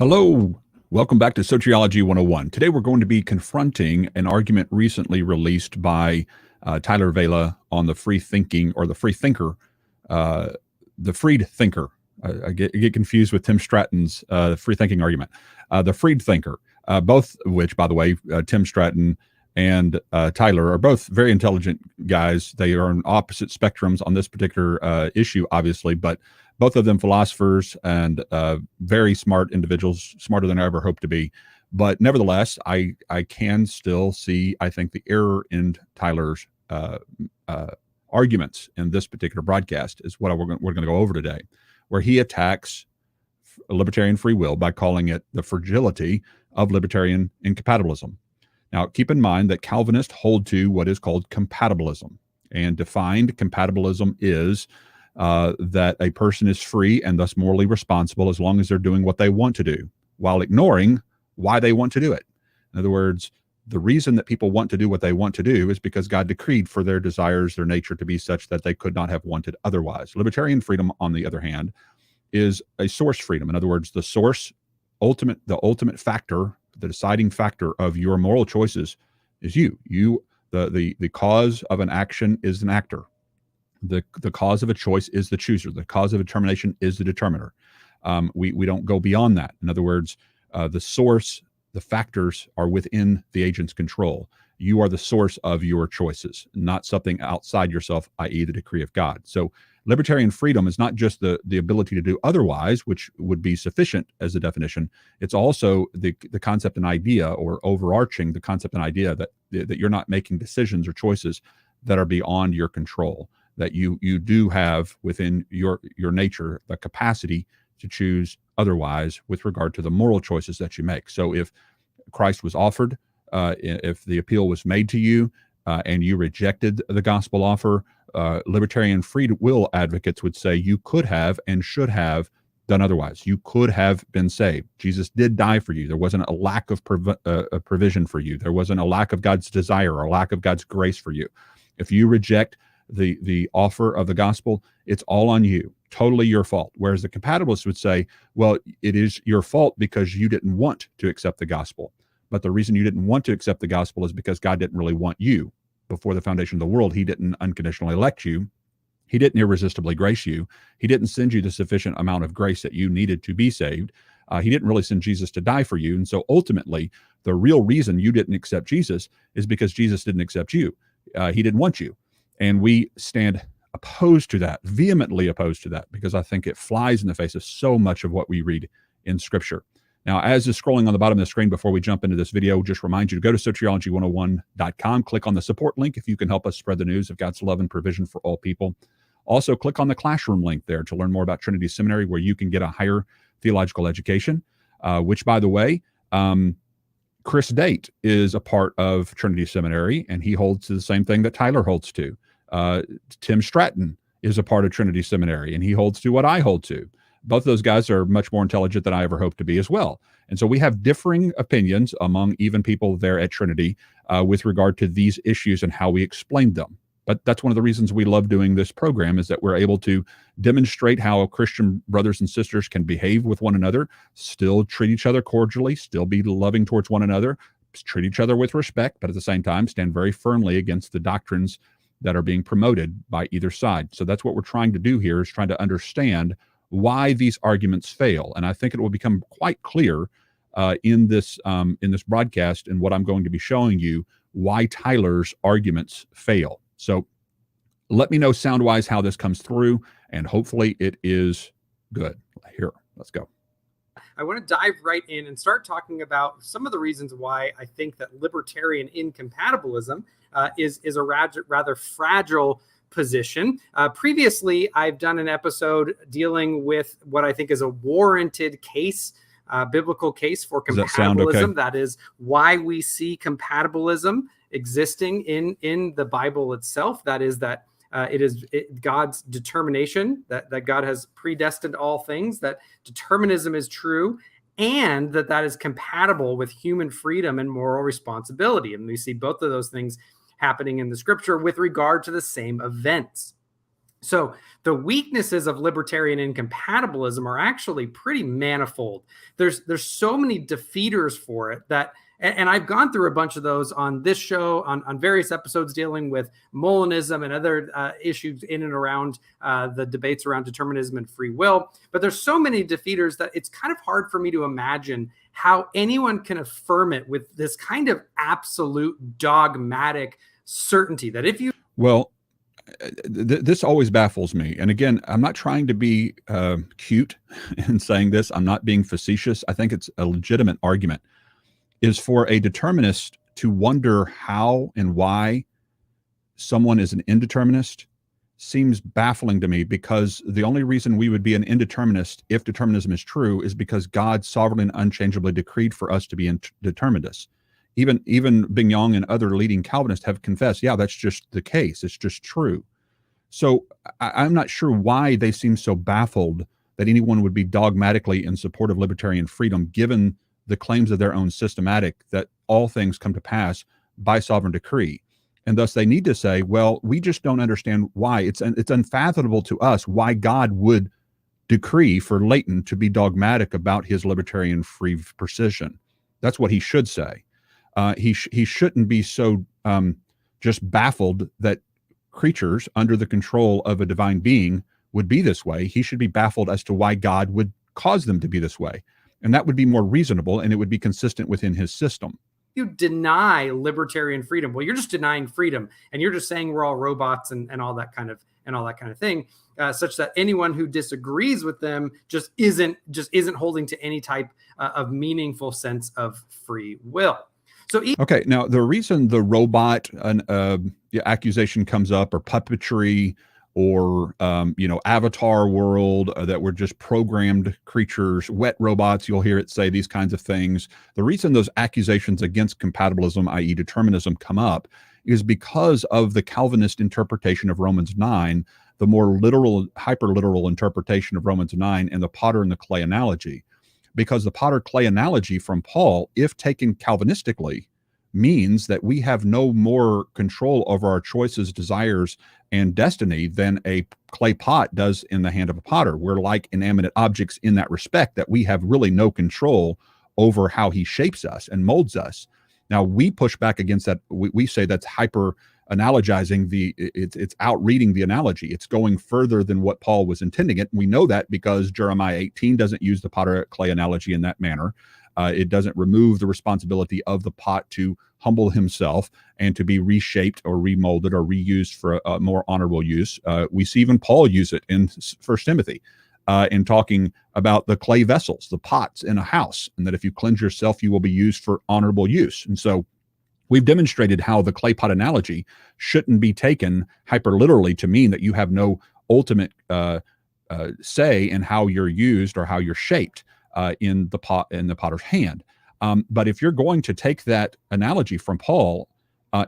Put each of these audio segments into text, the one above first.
Hello, welcome back to Sociology 101. Today we're going to be confronting an argument recently released by Tyler Vela on the free thinking or the free thinker, the freed thinker. I get confused with Tim Stratton's free thinking argument. The freed thinker, both of which, by the way, Tim Stratton and Tyler are both very intelligent guys. They are on opposite spectrums on this particular issue, obviously, but both of them philosophers and very smart individuals, smarter than I ever hoped to be. But nevertheless, I can still see, I think, the error in Tyler's arguments in this particular broadcast is what we're going to go over today, where he attacks libertarian free will by calling it the fragility of libertarian incompatibilism. Now, keep in mind that Calvinists hold to what is called compatibilism, and defined compatibilism is that a person is free and thus morally responsible as long as they're doing what they want to do, while ignoring why they want to do it. In other words, the reason that people want to do what they want to do is because God decreed for their desires, their nature to be such that they could not have wanted otherwise. Libertarian freedom, on the other hand, is a source freedom. In other words, the ultimate factor, the deciding factor of your moral choices is you. The cause of an action is an actor. The cause of a choice is the chooser. The cause of a determination is the determiner. We don't go beyond that. In other words, the source, the factors are within the agent's control. You are the source of your choices, not something outside yourself, i.e. the decree of God. So libertarian freedom is not just the ability to do otherwise, which would be sufficient as a definition. It's also the concept and idea, or overarching the concept and idea that you're not making decisions or choices that are beyond your control, that you do have within your nature the capacity to choose otherwise with regard to the moral choices that you make. So if Christ was offered, if the appeal was made to you and you rejected the gospel offer, libertarian free will advocates would say you could have and should have done otherwise. You could have been saved. Jesus did die for you. There wasn't a lack of provision for you. There wasn't a lack of God's desire or a lack of God's grace for you. If you reject the offer of the gospel, it's all on you, totally your fault. Whereas the compatibilists would say, well, it is your fault because you didn't want to accept the gospel. But the reason you didn't want to accept the gospel is because God didn't really want you. Before the foundation of the world, he didn't unconditionally elect you. He didn't irresistibly grace you. He didn't send you the sufficient amount of grace that you needed to be saved. He didn't really send Jesus to die for you. And so ultimately, the real reason you didn't accept Jesus is because Jesus didn't accept you. He didn't want you. And we stand opposed to that, vehemently opposed to that, because I think it flies in the face of so much of what we read in Scripture. Now, as is scrolling on the bottom of the screen before we jump into this video, just remind you to go to sociology101.com, click on the support link if you can help us spread the news of God's love and provision for all people. Also, click on the classroom link there to learn more about Trinity Seminary, where you can get a higher theological education, which, by the way, Chris Date is a part of Trinity Seminary, and he holds to the same thing that Tyler holds to. Tim Stratton is a part of Trinity Seminary, and he holds to what I hold to. Both of those guys are much more intelligent than I ever hoped to be as well. And so we have differing opinions among even people there at Trinity with regard to these issues and how we explain them. But that's one of the reasons we love doing this program, is that we're able to demonstrate how Christian brothers and sisters can behave with one another, still treat each other cordially, still be loving towards one another, treat each other with respect, but at the same time stand very firmly against the doctrines that are being promoted by either side. So that's what we're trying to do here, is trying to understand why these arguments fail. And I think it will become quite clear in this broadcast, and what I'm going to be showing you, why Tyler's arguments fail. So let me know sound-wise how this comes through, and hopefully it is good. Here, let's go. I want to dive right in and start talking about some of the reasons why I think that libertarian incompatibilism is a rather fragile position. Previously, I've done an episode dealing with what I think is a warranted case, biblical case for compatibilism. Does that sound okay? That is why we see compatibilism existing in the Bible itself. That is that it is God's determination, that God has predestined all things, that determinism is true, and that is compatible with human freedom and moral responsibility. And we see both of those things happening in the Scripture with regard to the same events. So the weaknesses of libertarian incompatibilism are actually pretty manifold. There's so many defeaters for it that, and I've gone through a bunch of those on this show, on various episodes dealing with Molinism and other issues in and around the debates around determinism and free will. But there's so many defeaters that it's kind of hard for me to imagine how anyone can affirm it with this kind of absolute dogmatic certainty that if you... Well, this always baffles me. And again, I'm not trying to be cute in saying this. I'm not being facetious. I think it's a legitimate argument, is for a determinist to wonder how and why someone is an indeterminist seems baffling to me, because the only reason we would be an indeterminist if determinism is true is because God sovereignly and unchangeably decreed for us to be indeterminists. Even Bignon and other leading Calvinists have confessed, yeah, that's just the case. It's just true. So I'm not sure why they seem so baffled that anyone would be dogmatically in support of libertarian freedom, given the claims of their own systematic that all things come to pass by sovereign decree. And thus they need to say, well, we just don't understand why. It's unfathomable to us why God would decree for Leighton to be dogmatic about his libertarian free position. That's what he should say. He shouldn't be so just baffled that creatures under the control of a divine being would be this way. He should be baffled as to why God would cause them to be this way. And that would be more reasonable, and it would be consistent within his system. You deny libertarian freedom. Well, you're just denying freedom, and you're just saying we're all robots and all that kind of thing, such that anyone who disagrees with them just isn't holding to any type of meaningful sense of free will. So okay, now the reason the robot accusation comes up, or puppetry, or avatar world, that we're just programmed creatures, wet robots, you'll hear it say these kinds of things. The reason those accusations against compatibilism, i.e. determinism, come up is because of the Calvinist interpretation of Romans 9, the more literal, hyper-literal interpretation of Romans 9, and the potter and the clay analogy. Because the potter-clay analogy from Paul, if taken Calvinistically, means that we have no more control over our choices, desires, and destiny than a clay pot does in the hand of a potter. We're like inanimate objects in that respect, that we have really no control over how he shapes us and molds us. Now, we push back against that. We say that's hyper analogizing it's outreading the analogy. It's going further than what Paul was intending it. And we know that because Jeremiah 18 doesn't use the potter clay analogy in that manner. It doesn't remove the responsibility of the pot to humble himself and to be reshaped or remolded or reused for a more honorable use. We see even Paul use it in 1 Timothy in talking about the clay vessels, the pots in a house, and that if you cleanse yourself, you will be used for honorable use. And so we've demonstrated how the clay pot analogy shouldn't be taken hyper literally to mean that you have no ultimate say in how you're used or how you're shaped in the pot, in the potter's hand. But if you're going to take that analogy from Paul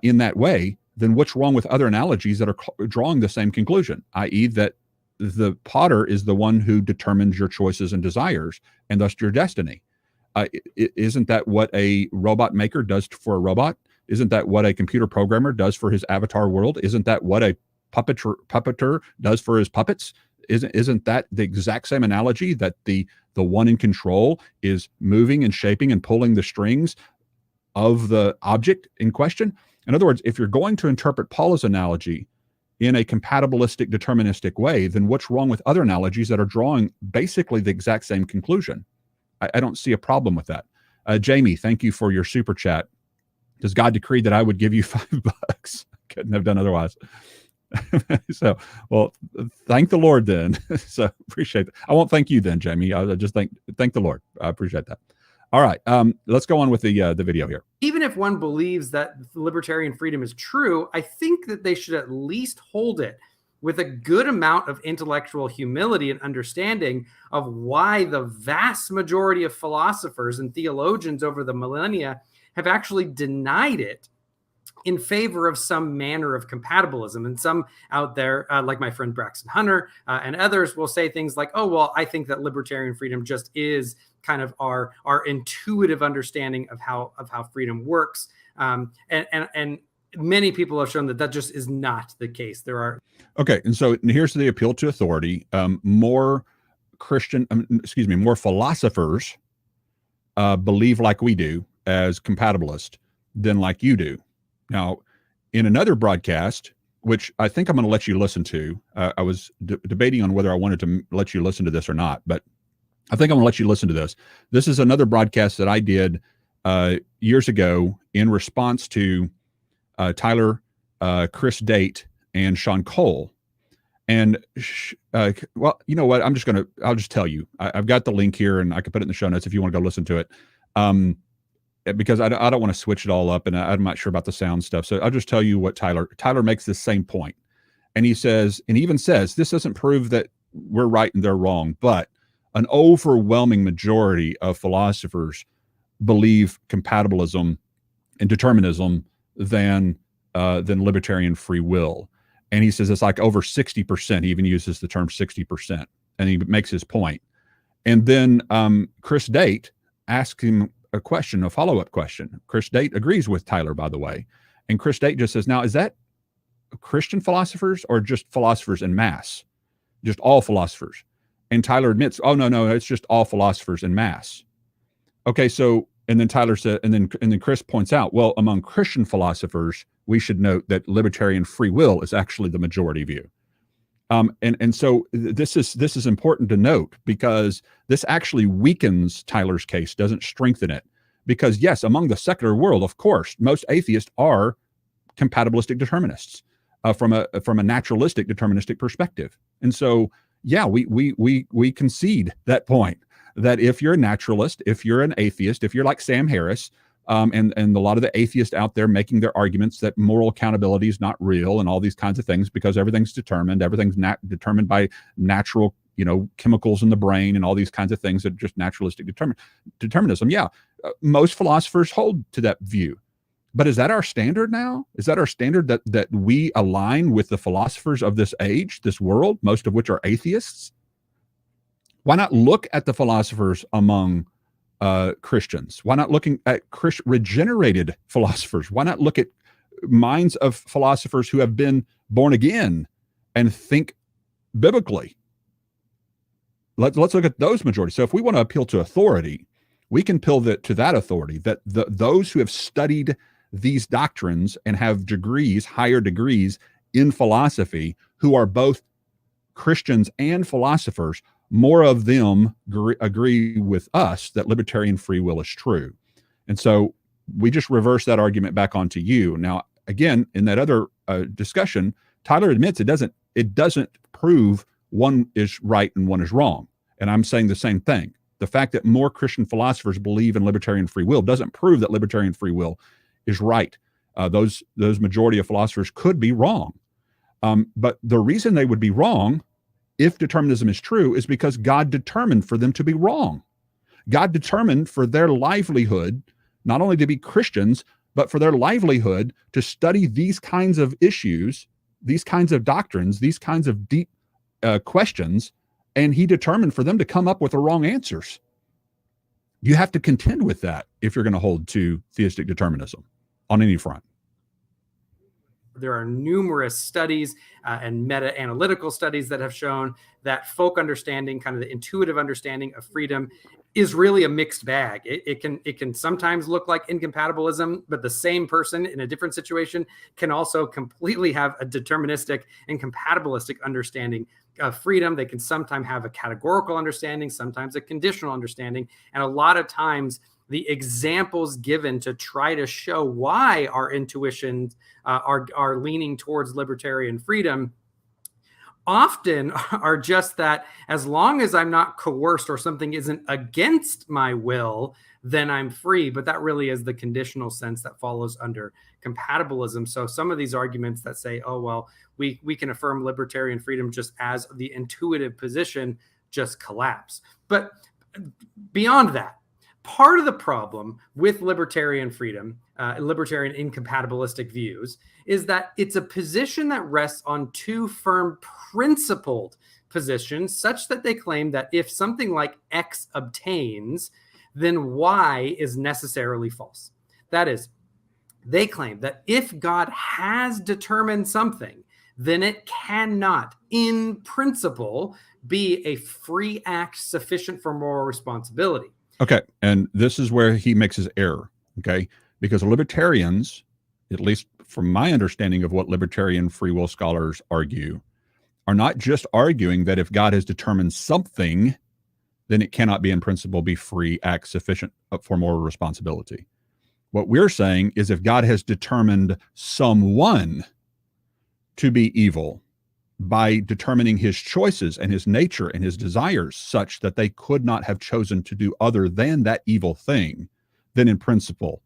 in that way, then what's wrong with other analogies that are drawing the same conclusion, i.e. that the potter is the one who determines your choices and desires, and thus your destiny? Isn't that what a robot maker does for a robot? Isn't that what a computer programmer does for his avatar world? Isn't that what a puppeteer does for his puppets? Isn't that the exact same analogy, that the one in control is moving and shaping and pulling the strings of the object in question? In other words, if you're going to interpret Paul's analogy in a compatibilistic, deterministic way, then what's wrong with other analogies that are drawing basically the exact same conclusion? I don't see a problem with that. Jamie, thank you for your super chat. Does God decree that I would give you $5? Couldn't have done otherwise. So, well, thank the Lord then. So appreciate that. I won't thank you then, Jamie. I'll just thank the Lord. I appreciate that. All right, let's go on with the video here. Even if one believes that libertarian freedom is true, I think that they should at least hold it with a good amount of intellectual humility and understanding of why the vast majority of philosophers and theologians over the millennia have actually denied it in favor of some manner of compatibilism. And some out there, like my friend Braxton Hunter and others, will say things like, oh, well, I think that libertarian freedom just is kind of our intuitive understanding of how freedom works. And many people have shown that that just is not the case. There are. Okay, and so here's the appeal to authority. More philosophers believe like we do as compatibilists than like you do. Now, in another broadcast, which I think I'm going to let you listen to, I was debating on whether I wanted to let you listen to this or not, but I think I'm going to let you listen to this. This is another broadcast that I did years ago in response to Tyler, Chris Date, and Sean Cole. And well, you know what? I'll just tell you. I've got the link here, and I can put it in the show notes if you want to go listen to it. Because I don't want to switch it all up, and I'm not sure about the sound stuff. So I'll just tell you what Tyler makes this same point. And he says, and even says, this doesn't prove that we're right and they're wrong, but an overwhelming majority of philosophers believe compatibilism and determinism than libertarian free will. And he says it's like over 60%. He even uses the term 60%, and he makes his point. And then Chris Date asks him a follow-up question. Chris Date agrees with Tyler, by the way. And Chris Date just says, now, is that Christian philosophers or just philosophers en masse? Just all philosophers? And Tyler admits, oh, no, it's just all philosophers en masse. Okay, so, and then Tyler said, and then Chris points out, well, among Christian philosophers, we should note that libertarian free will is actually the majority view. And so this is important to note, because this actually weakens Tyler's case, doesn't strengthen it. Because yes, among the secular world, of course, most atheists are compatibilistic determinists from a naturalistic deterministic perspective. And so, yeah, we concede that point, that if you're a naturalist, if you're an atheist, if you're like Sam Harris, and a lot of the atheists out there making their arguments that moral accountability is not real and all these kinds of things because everything's determined, determined by natural, chemicals in the brain and all these kinds of things that are just naturalistic determinism. Yeah, most philosophers hold to that view. But is that our standard now? Is that our standard that we align with the philosophers of this age, this world, most of which are atheists? Why not look at the philosophers among Christians? Why not looking at regenerated philosophers? Why not look at minds of philosophers who have been born again and think biblically? Let's look at those majorities. So if we want to appeal to authority, we can appeal to that authority, that those who have studied these doctrines and have higher degrees in philosophy, who are both Christians and philosophers, more of them agree with us that libertarian free will is true. And so we just reverse that argument back onto you. Now, again, in that other discussion, Tyler admits it doesn't prove one is right and one is wrong. And I'm saying the same thing. The fact that more Christian philosophers believe in libertarian free will doesn't prove that libertarian free will is right. Those majority of philosophers could be wrong. But the reason they would be wrong, if determinism is true, is because God determined for them to be wrong. God determined for their livelihood, not only to be Christians, but for their livelihood to study these kinds of issues, these kinds of doctrines, these kinds of deep questions, and he determined for them to come up with the wrong answers. You have to contend with that if you're going to hold to theistic determinism on any front. There are numerous studies and meta-analytical studies that have shown that folk understanding, kind of the intuitive understanding of freedom, is really a mixed bag. It can sometimes look like incompatibilism, but the same person in a different situation can also completely have a deterministic and compatibilistic understanding of freedom. They can sometimes have a categorical understanding, sometimes a conditional understanding, and a lot of times the examples given to try to show why our intuitions are leaning towards libertarian freedom often are just that as long as I'm not coerced or something isn't against my will, then I'm free. But that really is the conditional sense that follows under compatibilism. So some of these arguments that say, oh, well, we can affirm libertarian freedom just as the intuitive position just collapse. But beyond that, part of the problem with libertarian freedom, libertarian incompatibilistic views, is that it's a position that rests on two firm principled positions, such that they claim that if something like X obtains, then Y is necessarily false. That is, They claim that if God has determined something, then it cannot, in principle, be a free act sufficient for moral responsibility. Okay, and this is where he makes his error, okay? Because libertarians, at least from my understanding of what libertarian free will scholars argue, are not just arguing that if God has determined something, then it cannot be in principle be free act sufficient for moral responsibility. What we're saying is if God has determined someone to be evil by determining his choices and his nature and his desires such that they could not have chosen to do other than that evil thing, then in principle,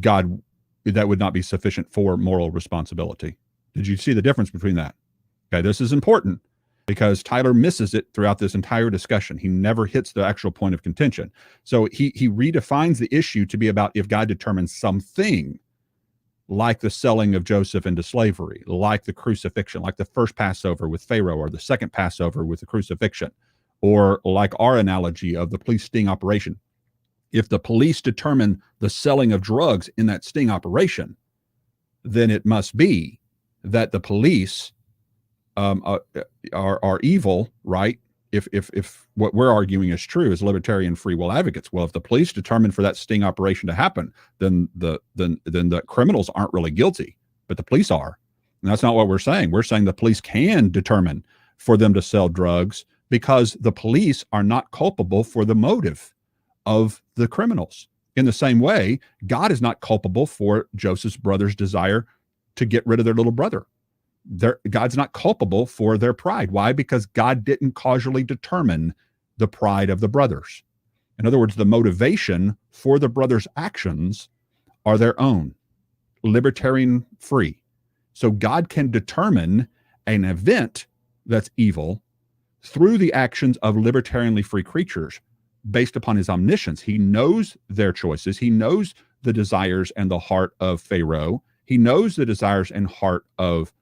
God, that would not be sufficient for moral responsibility. Did you see the difference between that? Okay, this is important because Tyler misses it throughout this entire discussion. He never hits the actual point of contention. So he redefines the issue to be about if God determines something, like the selling of Joseph into slavery, like the crucifixion, like the first Passover with Pharaoh, or the second Passover with the crucifixion, or like our analogy of the police sting operation. If the police determine the selling of drugs in that sting operation, then it must be that the police are evil, right? If what we're arguing is true as libertarian free will advocates, well, if the police determine for that sting operation to happen, then the criminals aren't really guilty, but the police are. And that's not what we're saying. We're saying the police can determine for them to sell drugs because the police are not culpable for the motive of the criminals. In the same way, God is not culpable for Joseph's brother's desire to get rid of their little brother. God's not culpable for their pride. Why? Because God didn't causally determine the pride of the brothers. In other words, the motivation for the brothers' actions are their own, libertarian free. So God can determine an event that's evil through the actions of libertarianly free creatures based upon his omniscience. He knows their choices. He knows the desires and the heart of Pharaoh. He knows the desires and heart of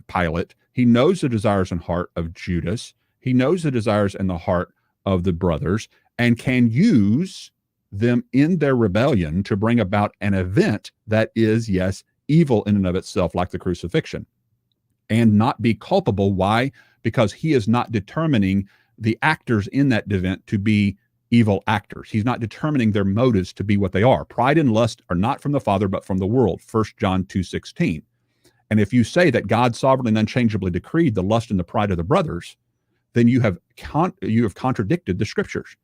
Pilate. He knows the desires and heart of Judas. He knows the desires and the heart of the brothers and can use them in their rebellion to bring about an event that is, yes, evil in and of itself, like the crucifixion, and not be culpable. Why? Because he is not determining the actors in that event to be evil actors. He's not determining their motives to be what they are. Pride and lust are not from the Father, but from the world, 1 John 2:16. And if you say that God sovereignly and unchangeably decreed the lust and the pride of the brothers, then you have contradicted the scriptures.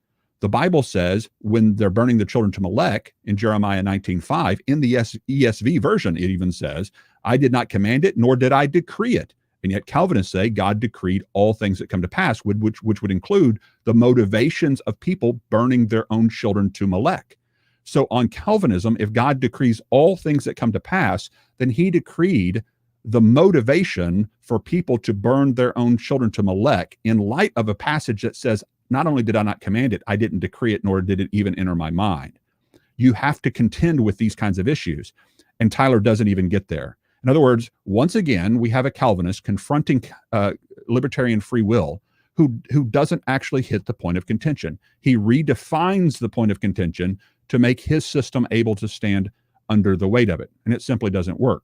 The Bible says when they're burning the children to Molech in Jeremiah 19:5, in the ESV version, it even says, I did not command it, nor did I decree it. And yet Calvinists say God decreed all things that come to pass, which would include the motivations of people burning their own children to Molech. So on Calvinism, if God decrees all things that come to pass, then he decreed the motivation for people to burn their own children to Molech in light of a passage that says, not only did I not command it, I didn't decree it, nor did it even enter my mind. You have to contend with these kinds of issues. And Tyler doesn't even get there. In other words, once again, we have a Calvinist confronting libertarian free will who doesn't actually hit the point of contention. He redefines the point of contention to make his system able to stand under the weight of it. And it simply doesn't work.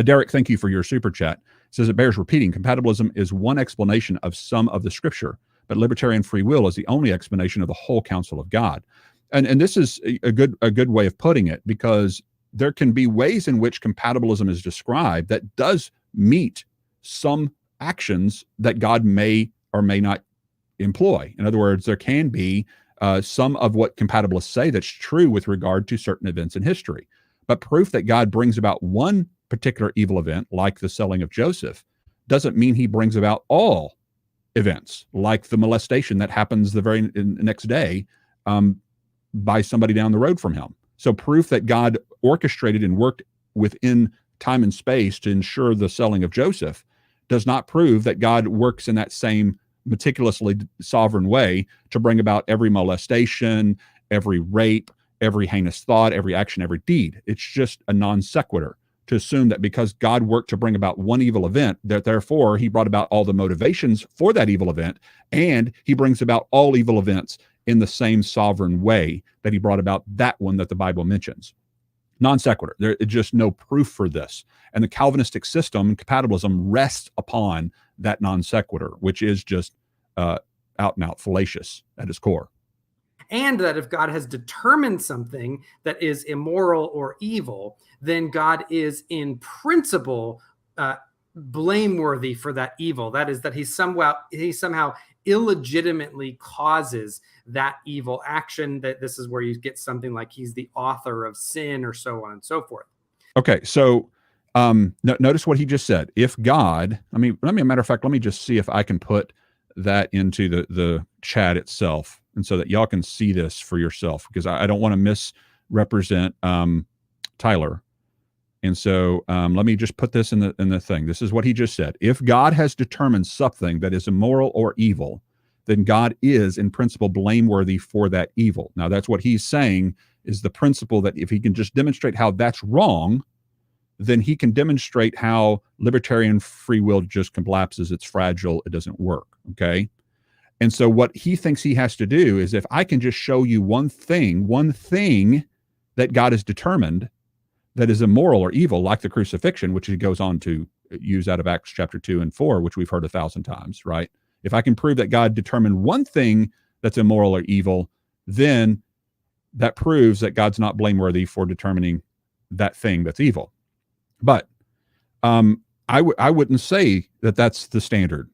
Derek, thank you for your super chat. It says it bears repeating. Compatibilism is one explanation of some of the scripture, but libertarian free will is the only explanation of the whole counsel of God. And this is a good way of putting it, because there can be ways in which compatibilism is described that does meet some actions that God may or may not employ. In other words, there can be some of what compatibilists say that's true with regard to certain events in history. But proof that God brings about one particular evil event, like the selling of Joseph, doesn't mean he brings about all events, like the molestation that happens the very next day by somebody down the road from him. So proof that God orchestrated and worked within time and space to ensure the selling of Joseph does not prove that God works in that same meticulously sovereign way to bring about every molestation, every rape, every heinous thought, every action, every deed. It's just a non sequitur to assume that because God worked to bring about one evil event, that therefore he brought about all the motivations for that evil event, and he brings about all evil events in the same sovereign way that he brought about that one that the Bible mentions. Non sequitur. There's just no proof for this. And the Calvinistic system, compatibilism, rests upon that non sequitur, which is just out and out fallacious at its core. And that if God has determined something that is immoral or evil, then God is in principle blameworthy for that evil. That is, that he somehow illegitimately causes that evil action. That this is where you get something like he's the author of sin, or so on and so forth. Okay, so notice what he just said. If God, matter of fact, let me just see if I can put that into the chat itself, and so that y'all can see this for yourself, because I don't want to misrepresent Tyler. And so let me just put this in the thing. This is what he just said. If God has determined something that is immoral or evil, then God is in principle blameworthy for that evil. Now, that's what he's saying, is the principle that if he can just demonstrate how that's wrong, then he can demonstrate how libertarian free will just collapses. It's fragile. It doesn't work. Okay. And so what he thinks he has to do is, if I can just show you one thing that God has determined that is immoral or evil, like the crucifixion, which he goes on to use out of Acts chapter 2 and 4, which we've heard 1,000 times, right? If I can prove that God determined one thing that's immoral or evil, then that proves that God's not blameworthy for determining that thing that's evil. But I wouldn't say that that's the standard.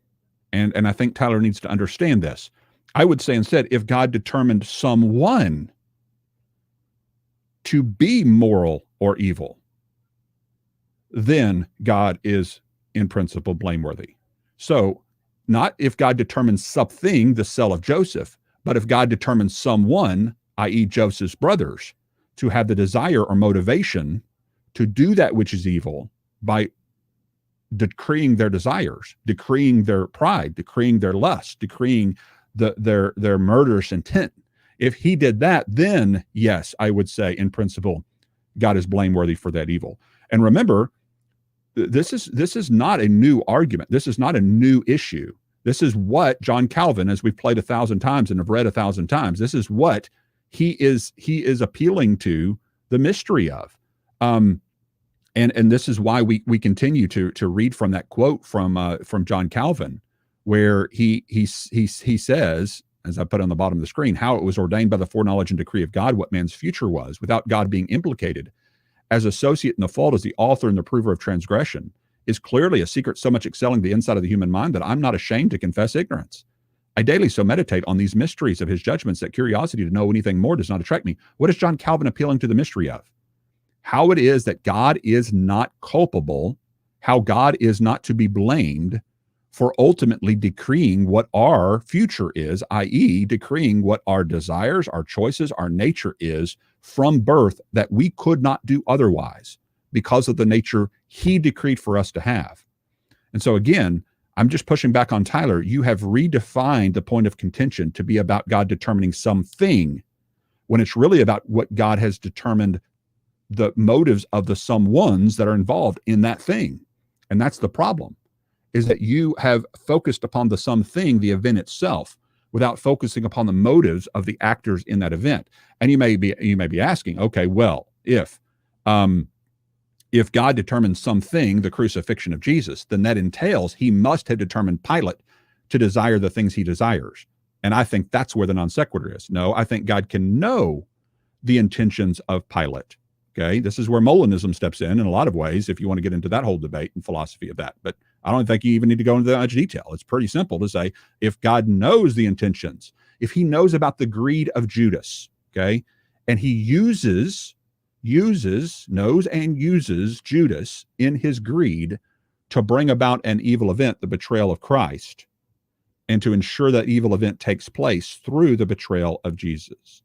And I think Tyler needs to understand this. I would say instead, if God determined someone to be moral or evil, then God is in principle blameworthy. So not if God determines something, the cell of Joseph, but if God determines someone, i.e. Joseph's brothers, to have the desire or motivation to do that which is evil by decreeing their desires, decreeing their pride, decreeing their lust, decreeing their murderous intent. If he did that, then yes, I would say in principle, God is blameworthy for that evil. And remember, this is not a new argument. This is not a new issue. This is what John Calvin, as we've played 1,000 times and have read 1,000 times, this is what he is appealing to the mystery of. And this is why we continue to read from that quote from John Calvin, where he says, as I put on the bottom of the screen, how it was ordained by the foreknowledge and decree of God what man's future was, without God being implicated as associate in the fault as the author and the prover of transgression, is clearly a secret so much excelling the inside of the human mind that I'm not ashamed to confess ignorance. I daily so meditate on these mysteries of his judgments that curiosity to know anything more does not attract me. What is John Calvin appealing to the mystery of? How it is that God is not culpable, how God is not to be blamed for ultimately decreeing what our future is, i.e. decreeing what our desires, our choices, our nature is from birth, that we could not do otherwise because of the nature he decreed for us to have. And so again, I'm just pushing back on Tyler. You have redefined the point of contention to be about God determining something, when it's really about what God has determined the motives of the someones that are involved in that thing. And that's the problem, is that you have focused upon the something, the event itself, without focusing upon the motives of the actors in that event. And you may be asking, okay, well, if God determines something, the crucifixion of Jesus, then that entails he must have determined Pilate to desire the things he desires. And I think that's where the non sequitur is. No, I think God can know the intentions of Pilate. Okay, this is where Molinism steps in a lot of ways, if you want to get into that whole debate and philosophy of that. But I don't think you even need to go into that much detail. It's pretty simple to say, if God knows the intentions, if he knows about the greed of Judas, okay, and he knows and uses Judas in his greed to bring about an evil event, the betrayal of Christ, and to ensure that evil event takes place through the betrayal of Jesus.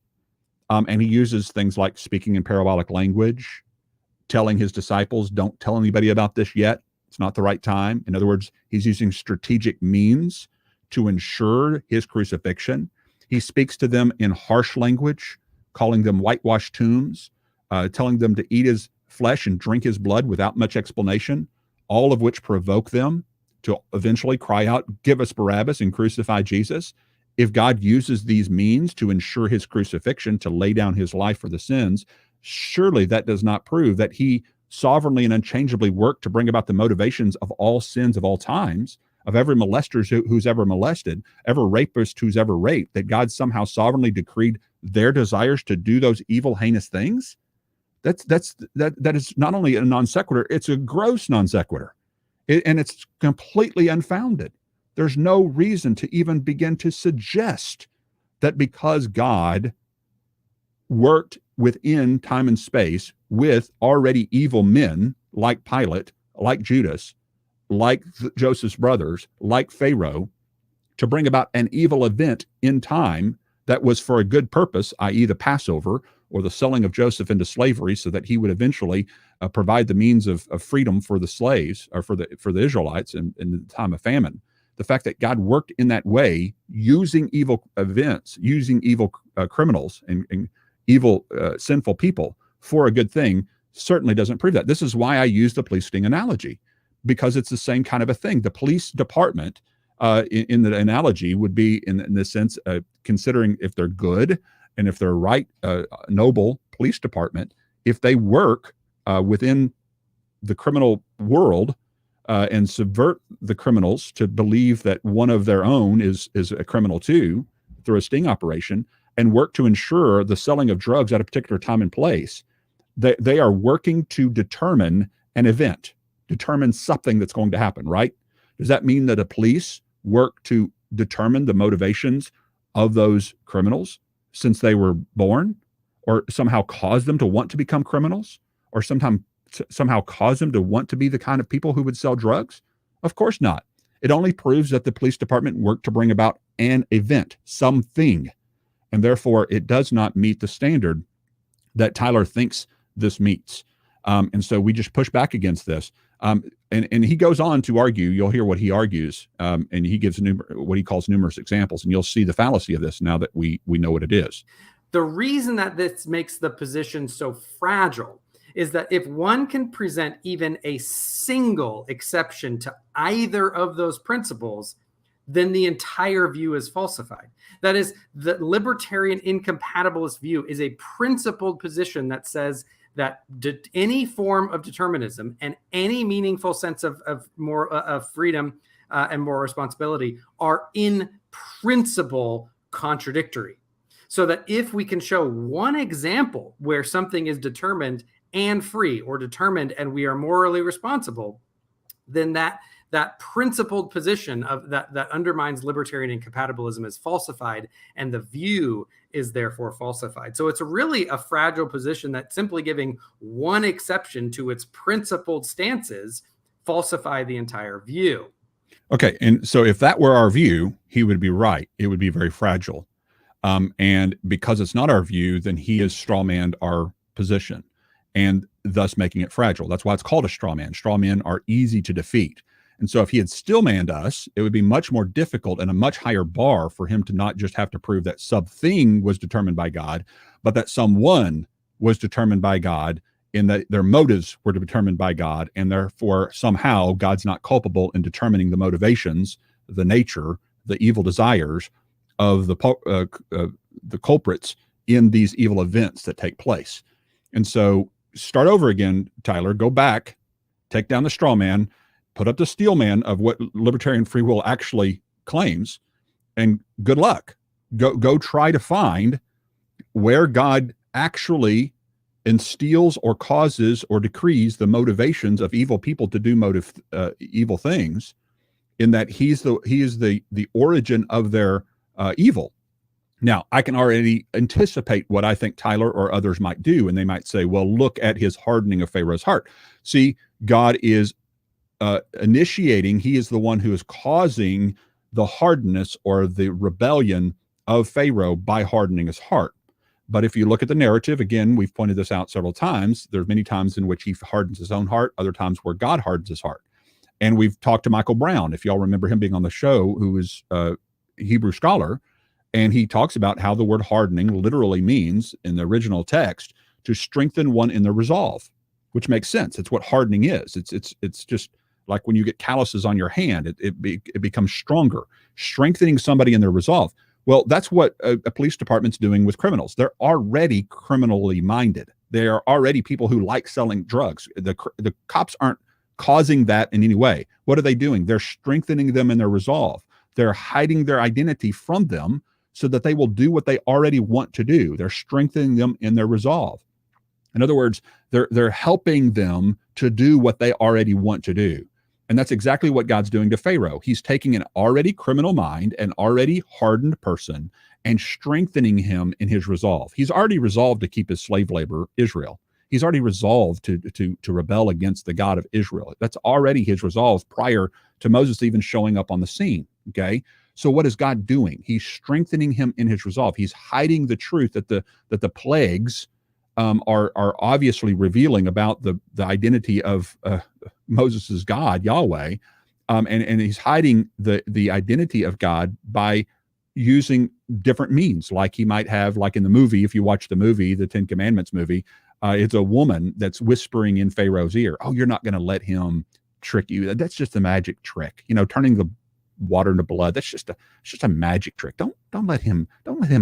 And he uses things like speaking in parabolic language, telling his disciples, don't tell anybody about this yet. It's not the right time. In other words, he's using strategic means to ensure his crucifixion. He speaks to them in harsh language, calling them whitewashed tombs, telling them to eat his flesh and drink his blood without much explanation, all of which provoke them to eventually cry out, give us Barabbas and crucify Jesus. If God uses these means to ensure his crucifixion, to lay down his life for the sins, surely that does not prove that he sovereignly and unchangeably worked to bring about the motivations of all sins of all times, of every molester who's ever molested, every rapist who's ever raped, that God somehow sovereignly decreed their desires to do those evil, heinous things. That is not only a non sequitur, it's a gross non sequitur, and it's completely unfounded. There's no reason to even begin to suggest that because God worked within time and space with already evil men like Pilate, like Judas, like Joseph's brothers, like Pharaoh, to bring about an evil event in time that was for a good purpose, i.e. the Passover or the selling of Joseph into slavery so that he would eventually provide the means of freedom for the slaves or for the Israelites in the time of famine. The fact that God worked in that way, using evil events, using evil criminals and evil sinful people for a good thing, certainly doesn't prove that. This is why I use the police sting analogy, because it's the same kind of a thing. The police department, in the analogy, would be in the sense considering if they're good and if they're right, noble police department, if they work within the criminal world and subvert the criminals to believe that one of their own is a criminal too, through a sting operation, and work to ensure the selling of drugs at a particular time and place, they are working to determine an event, determine something that's going to happen, right? Does that mean that the police work to determine the motivations of those criminals since they were born, or somehow cause them to want to become criminals, or somehow cause them to want to be the kind of people who would sell drugs? Of course not. It only proves that the police department worked to bring about an event, something, and therefore it does not meet the standard that Tyler thinks this meets. And so we just push back against this. And he goes on to argue, you'll hear what he argues, and he gives what he calls numerous examples, and you'll see the fallacy of this now that we know what it is. The reason that this makes the position so fragile is that if one can present even a single exception to either of those principles, then the entire view is falsified. That is, the libertarian incompatibilist view is a principled position that says that any form of determinism and any meaningful sense of freedom and moral responsibility are in principle contradictory. So that if we can show one example where something is determined and free, or determined and we are morally responsible, then that principled position of that undermines libertarian incompatibilism is falsified, and the view is therefore falsified. So it's really a fragile position that simply giving one exception to its principled stances falsify the entire view. Okay, and so if that were our view, he would be right. It would be very fragile. And because it's not our view, then he has strawmanned our position and thus making it fragile. That's why it's called a straw man. Straw men are easy to defeat. And so if he had still manned us, it would be much more difficult and a much higher bar for him to not just have to prove that something was determined by God, but that someone was determined by God, in that their motives were determined by God, and therefore somehow God's not culpable in determining the motivations, the nature, the evil desires of the culprits in these evil events that take place. And so start over again, Tyler, go back, take down the straw man, put up the steel man of what libertarian free will actually claims, and good luck. Go try to find where God actually instills or causes or decrees the motivations of evil people to do evil things, in that he is the origin of their evil. Now, I can already anticipate what I think Tyler or others might do, and they might say, well, look at his hardening of Pharaoh's heart. See, God is initiating, he is the one who is causing the hardness or the rebellion of Pharaoh by hardening his heart. But if you look at the narrative, again, we've pointed this out several times, there's many times in which he hardens his own heart, other times where God hardens his heart. And we've talked to Michael Brown, if y'all remember him being on the show, who is a Hebrew scholar, and he talks about how the word hardening literally means, in the original text, to strengthen one in their resolve, which makes sense. It's what hardening is. It's just like when you get calluses on your hand, it becomes stronger, strengthening somebody in their resolve. Well, that's what a police department's doing with criminals. They're already criminally minded. They are already people who like selling drugs. The cops aren't causing that in any way. What are they doing? They're strengthening them in their resolve. They're hiding their identity from them so that they will do what they already want to do. They're strengthening them in their resolve. In other words, they're helping them to do what they already want to do. And that's exactly what God's doing to Pharaoh. He's taking an already criminal mind, an already hardened person, and strengthening him in his resolve. He's already resolved to keep his slave labor, Israel. He's already resolved to rebel against the God of Israel. That's already his resolve prior to Moses even showing up on the scene. Okay. So what is God doing? He's strengthening him in his resolve. He's hiding the truth that the plagues are obviously revealing about the identity of Moses's God, Yahweh, and he's hiding the identity of God by using different means, like he might have, like in the movie. If you watch the movie, the Ten Commandments movie, it's a woman that's whispering in Pharaoh's ear, "Oh, you're not going to let him trick you. That's just a magic trick. Turning the water into blood. That's just a magic trick. Don't let him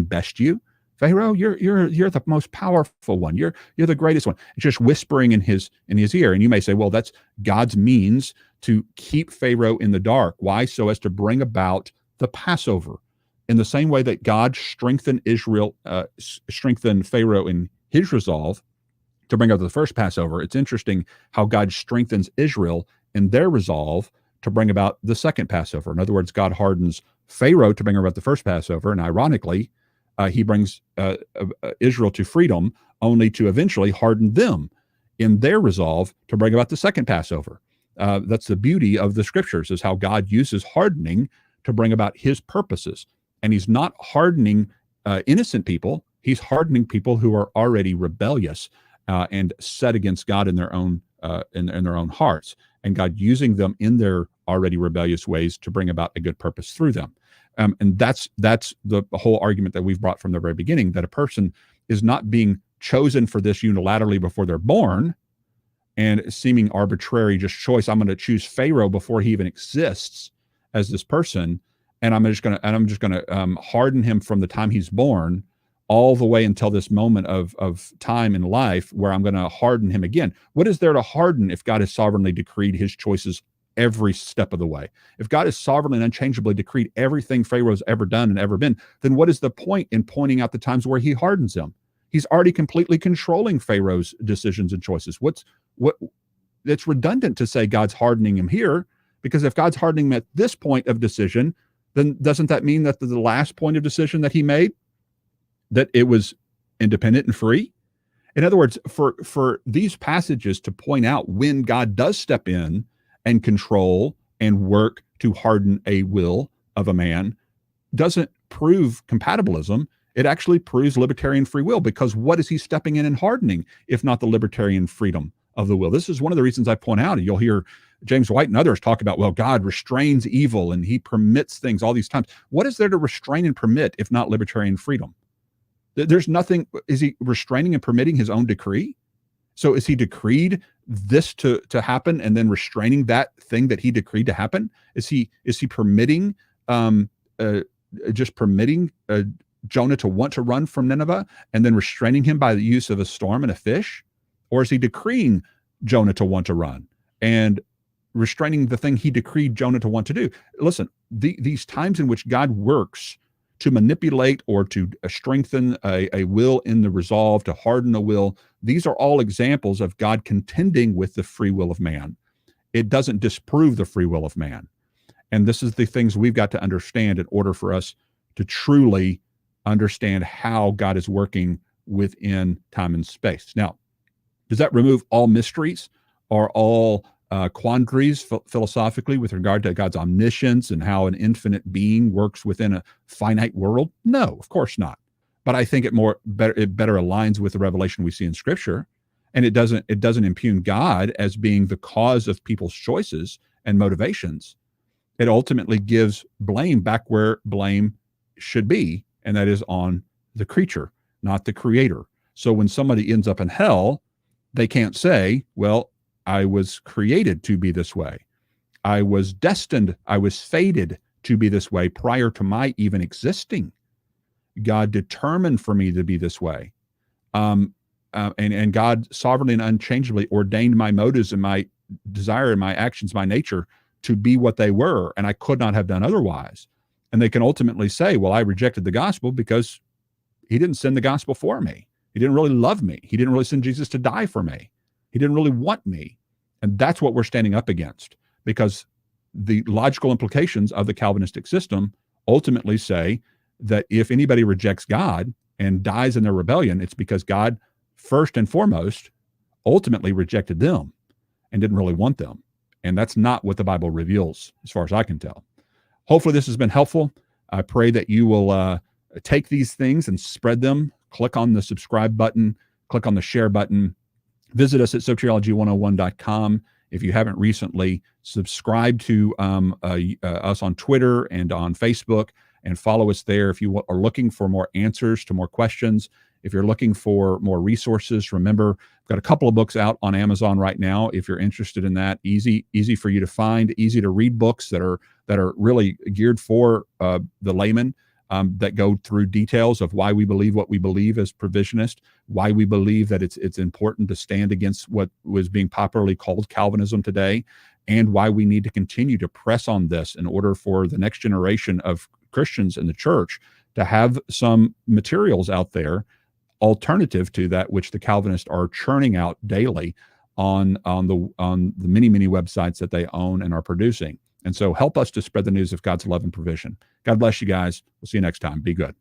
best you." Pharaoh, you're the most powerful one. You're the greatest one. It's just whispering in his ear. And you may say, well, that's God's means to keep Pharaoh in the dark. Why? So as to bring about the Passover. In the same way that God strengthened Pharaoh in his resolve to bring about the first Passover, it's interesting how God strengthens Israel in their resolve to bring about the second Passover. In other words, God hardens Pharaoh to bring about the first Passover, and ironically, he brings Israel to freedom, only to eventually harden them in their resolve to bring about the second Passover. That's the beauty of the scriptures, is how God uses hardening to bring about his purposes. And he's not hardening innocent people. He's hardening people who are already rebellious and set against God in their own in their own hearts. And God using them in their already rebellious ways to bring about a good purpose through them. And that's the whole argument that we've brought from the very beginning, that a person is not being chosen for this unilaterally before they're born and seeming arbitrary just choice. I'm going to choose Pharaoh before he even exists as this person, and I'm just going to harden him from the time he's born all the way until this moment of time in life where I'm going to harden him again. What is there to harden if God has sovereignly decreed his choices every step of the way? If God has sovereignly and unchangeably decreed everything Pharaoh's ever done and ever been, then what is the point in pointing out the times where he hardens him? He's already completely controlling Pharaoh's decisions and choices. It's redundant to say God's hardening him here, because if God's hardening him at this point of decision, then doesn't that mean that the last point of decision that he made, that it was independent and free? In other words, for these passages to point out when God does step in and control and work to harden a will of a man doesn't prove compatibilism. It actually proves libertarian free will, because what is he stepping in and hardening if not the libertarian freedom of the will? This is one of the reasons I point out, and you'll hear James White and others talk about, well, God restrains evil and he permits things all these times. What is there to restrain and permit if not libertarian freedom? There's nothing. Is he restraining and permitting his own decree? So is he decreed this to happen and then restraining that thing that he decreed to happen? Is he permitting Jonah to want to run from Nineveh and then restraining him by the use of a storm and a fish? Or is he decreeing Jonah to want to run and restraining the thing he decreed Jonah to want to do? Listen, these times in which God works to manipulate or to strengthen a will in the resolve, to harden a will, these are all examples of God contending with the free will of man. It doesn't disprove the free will of man. And this is the things we've got to understand in order for us to truly understand how God is working within time and space. Now, does that remove all mysteries or all quandaries philosophically with regard to God's omniscience and how an infinite being works within a finite world? No, of course not. But I think it better aligns with the revelation we see in Scripture, and it doesn't impugn God as being the cause of people's choices and motivations. It ultimately gives blame back where blame should be, and that is on the creature, not the creator. So when somebody ends up in hell, they can't say, well, I was created to be this way. I was destined, I was fated to be this way prior to my even existing. God determined for me to be this way. and God sovereignly and unchangeably ordained my motives and my desire and my actions, my nature to be what they were, and I could not have done otherwise. And they can ultimately say, well, I rejected the gospel because he didn't send the gospel for me. He didn't really love me. He didn't really send Jesus to die for me. He didn't really want me. And that's what we're standing up against, because the logical implications of the Calvinistic system ultimately say that if anybody rejects God and dies in their rebellion, it's because God, first and foremost, ultimately rejected them and didn't really want them. And that's not what the Bible reveals, as far as I can tell. Hopefully this has been helpful. I pray that you will take these things and spread them. Click on the subscribe button, click on the share button. Visit us at soteriology101.com. If you haven't recently, subscribe to us on Twitter and on Facebook, and follow us there. If you are looking for more answers to more questions, if you're looking for more resources, remember, I've got a couple of books out on Amazon right now. If you're interested in that, easy for you to find, easy to read books that are really geared for the layman, that go through details of why we believe what we believe as provisionist, why we believe that it's important to stand against what was being popularly called Calvinism today, and why we need to continue to press on this in order for the next generation of Christians in the church to have some materials out there alternative to that which the Calvinists are churning out daily on the many websites that they own and are producing. And so help us to spread the news of God's love and provision. God bless you guys. We'll see you next time. Be good.